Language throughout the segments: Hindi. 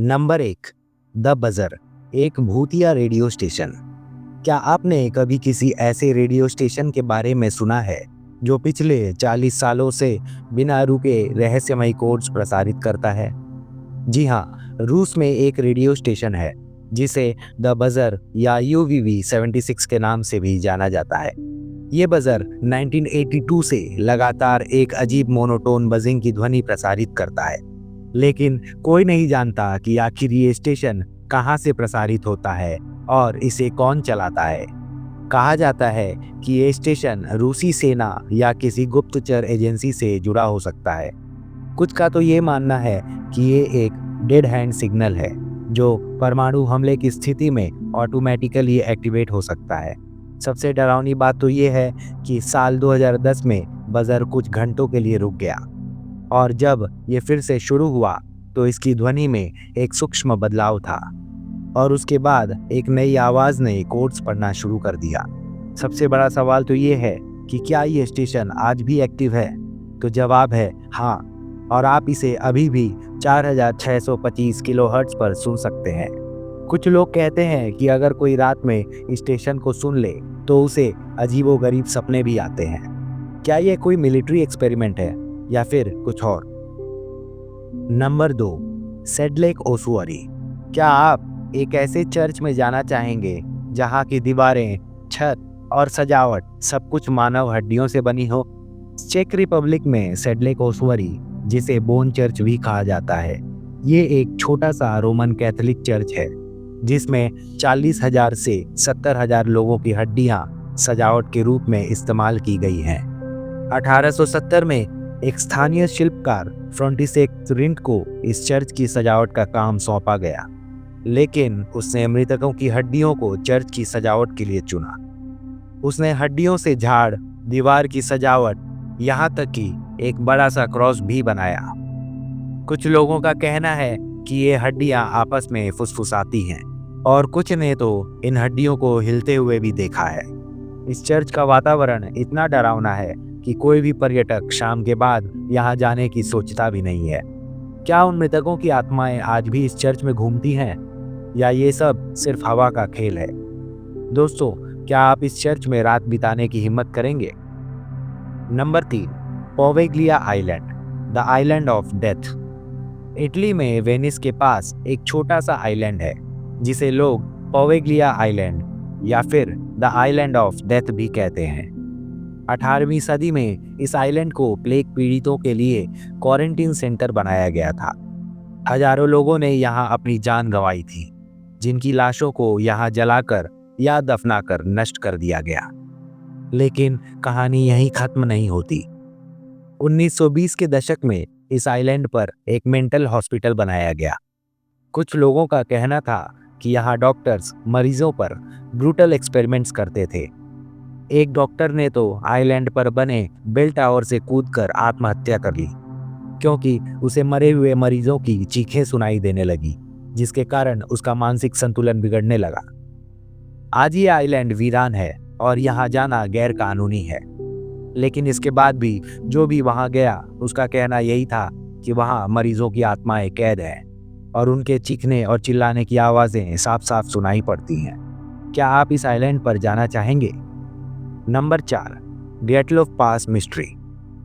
नंबर 1, द बजर, एक भूतिया रेडियो स्टेशन। क्या आपने कभी किसी ऐसे रेडियो स्टेशन के बारे में सुना है जो पिछले 40 सालों से बिना रुके रहस्यमय कोड्स प्रसारित करता है? जी हाँ, रूस में एक रेडियो स्टेशन है जिसे द बजर या यूवीवी 76 के नाम से भी जाना जाता है। ये बजर 1982 से लगातार एक अजीब मोनोटोन बजिंग की ध्वनि प्रसारित करता है, लेकिन कोई नहीं जानता कि आखिर ये स्टेशन कहाँ से प्रसारित होता है और इसे कौन चलाता है। कहा जाता है कि ये स्टेशन रूसी सेना या किसी गुप्तचर एजेंसी से जुड़ा हो सकता है। कुछ का तो ये मानना है कि ये एक डेड हैंड सिग्नल है जो परमाणु हमले की स्थिति में ऑटोमेटिकली एक्टिवेट हो सकता है। सबसे डरावनी बात तो ये है कि साल 2010 में बजर कुछ घंटों के लिए रुक गया और जब ये फिर से शुरू हुआ तो इसकी ध्वनि में एक सूक्ष्म बदलाव था और उसके बाद एक नई आवाज़ ने कोड्स पढ़ना शुरू कर दिया। सबसे बड़ा सवाल तो ये है कि क्या ये स्टेशन आज भी एक्टिव है? तो जवाब है हाँ, और आप इसे अभी भी 4625 किलोहर्ट्ज़ पर सुन सकते हैं। कुछ लोग कहते हैं कि अगर कोई रात में स्टेशन को सुन ले तो उसे अजीबोगरीब सपने भी आते हैं। क्या ये कोई मिलिट्री एक्सपेरिमेंट है या फिर कुछ और? नंबर 2, सेडलेक ओसुअरी। क्या आप एक ऐसे चर्च में जाना चाहेंगे जहां की दीवारें, छत और सजावट सब कुछ मानव हड्डियों से बनी हो? चेक रिपब्लिक में सेडलेक ओसुअरी, जिसे बोन चर्च भी कहा जाता है, ये एक छोटा सा रोमन कैथोलिक चर्च है जिसमें 40,000 से 70,000 लोगों की हड्डियां सजावट के रूप में इस्तेमाल की गई हैं। 1870 में एक स्थानीय शिल्पकार फ्रंटिसेक रिंट को इस चर्च की सजावट का काम सौंपा गया, लेकिन उसने मृतकों की हड्डियों को चर्च की सजावट के लिए चुना। उसने हड्डियों से झाड़, दीवार की सजावट, यहाँ तक कि एक बड़ा सा क्रॉस भी बनाया। कुछ लोगों का कहना है कि ये हड्डियां आपस में फुसफुसाती हैं और कुछ ने तो इन हड्डियों को हिलते हुए भी देखा है। इस चर्च का वातावरण इतना डरावना है कि कोई भी पर्यटक शाम के बाद यहाँ जाने की सोचता भी नहीं है। क्या उन मृतकों की आत्माएं आज भी इस चर्च में घूमती हैं या ये सब सिर्फ हवा का खेल है? दोस्तों, क्या आप इस चर्च में रात बिताने की हिम्मत करेंगे? Number 3, Poveglia island, the island of death. Italy में वेनिस के पास एक छोटा सा आइलैंड है जिसे लोग पोवेग्लिया आइलैंड या फिर द आइलैंड ऑफ डेथ भी कहते हैं। 18वीं सदी में इस आइलैंड को प्लेग पीड़ितों के लिए क्वारंटीन सेंटर बनाया गया था। हजारों लोगों ने यहाँ अपनी जान गंवाई थी, जिनकी लाशों को यहाँ जलाकर या दफनाकर नष्ट कर दिया गया। लेकिन कहानी यहीं खत्म नहीं होती। 1920 के दशक में इस आइलैंड पर एक मेंटल हॉस्पिटल बनाया गया। कुछ लोगों का कहना था कि यहाँ डॉक्टर्स मरीजों पर ब्रूटल एक्सपेरिमेंट्स करते थे। एक डॉक्टर ने तो आइलैंड पर बने बेल टावर से कूदकर आत्महत्या कर ली क्योंकि उसे मरे हुए मरीजों की चीखें सुनाई देने लगी, जिसके कारण उसका मानसिक संतुलन बिगड़ने लगा। आज ये आइलैंड वीरान है और यहाँ जाना गैर कानूनी है, लेकिन इसके बाद भी जो भी वहाँ गया उसका कहना यही था कि वहाँ मरीजों की आत्माएं कैद हैं और उनके चीखने और चिल्लाने की आवाज़ें साफ साफ सुनाई पड़ती हैं। क्या आप इस आइलैंड पर जाना चाहेंगे? नंबर 4, डियाटलोव पास मिस्ट्री।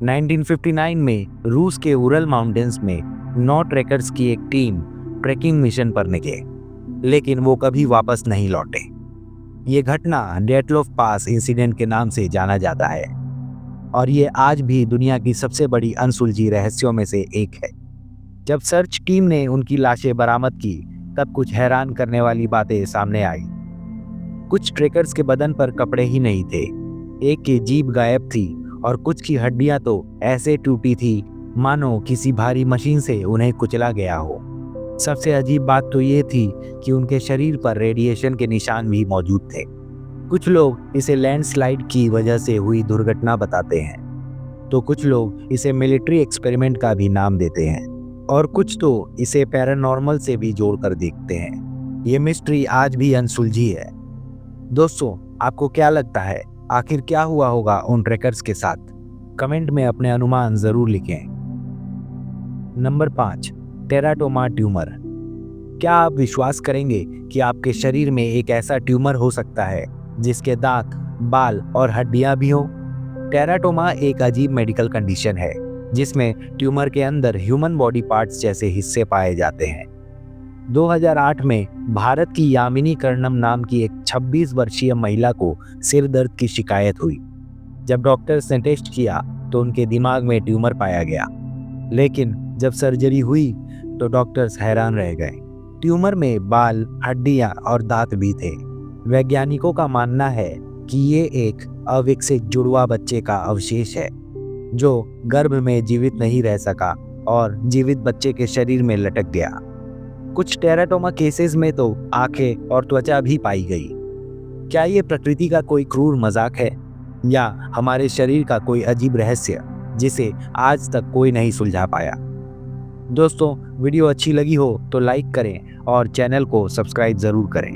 1959 में रूस के उरल माउंटेन्स में 9 ट्रैकर्स की एक टीम ट्रैकिंग मिशन पर निकले, लेकिन वो कभी वापस नहीं लौटे। ये घटना डियाटलोव पास इंसिडेंट के नाम से जाना जाता है और ये आज भी दुनिया की सबसे बड़ी अनसुलझी रहस्यों में से एक है। जब सर्च टीम ने उनकी लाशें बरामद की तब कुछ हैरान करने वाली बातें सामने आई। कुछ ट्रेकर्स के बदन पर कपड़े ही नहीं थे, एक की जीभ गायब थी और कुछ की हड्डियां तो ऐसे टूटी थी मानो किसी भारी मशीन से उन्हें कुचला गया हो। सबसे अजीब बात तो ये थी कि उनके शरीर पर रेडिएशन के निशान भी मौजूद थे। कुछ लोग इसे लैंडस्लाइड की वजह से हुई दुर्घटना बताते हैं, तो कुछ लोग इसे मिलिट्री एक्सपेरिमेंट का भी नाम देते हैं और कुछ तो इसे पैरानॉर्मल से भी जोड़कर देखते हैं। ये मिस्ट्री आज भी अनसुलझी है। दोस्तों, आपको क्या लगता है आखिर क्या हुआ होगा उन ट्रैकर्स के साथ? कमेंट में अपने अनुमान जरूर लिखें। Number 5, teratoma tumour. क्या आप विश्वास करेंगे कि आपके शरीर में एक ऐसा ट्यूमर हो सकता है जिसके दांत, बाल और हड्डियां भी हों? टेराटोमा एक अजीब मेडिकल कंडीशन है जिसमें ट्यूमर के अंदर ह्यूमन बॉडी पार्ट्स जैसे हिस्से पाए जाते हैं। 2008 में भारत की यामिनी कर्णम नाम की एक 26 वर्षीय महिला को सिर दर्द की शिकायत हुई। जब डॉक्टर्स ने टेस्ट किया तो उनके दिमाग में ट्यूमर पाया गया, लेकिन जब सर्जरी हुई तो डॉक्टर्स हैरान रह गए। ट्यूमर में बाल, हड्डियां और दांत भी थे। वैज्ञानिकों का मानना है कि ये एक अविकसित जुड़वा बच्चे का अवशेष है जो गर्भ में जीवित नहीं रह सका और जीवित बच्चे के शरीर में लटक गया। कुछ टेराटोमा केसेस में तो आंखें और त्वचा भी पाई गई। क्या ये प्रकृति का कोई क्रूर मजाक है या हमारे शरीर का कोई अजीब रहस्य जिसे आज तक कोई नहीं सुलझा पाया? दोस्तों, वीडियो अच्छी लगी हो तो लाइक करें और चैनल को सब्सक्राइब ज़रूर करें।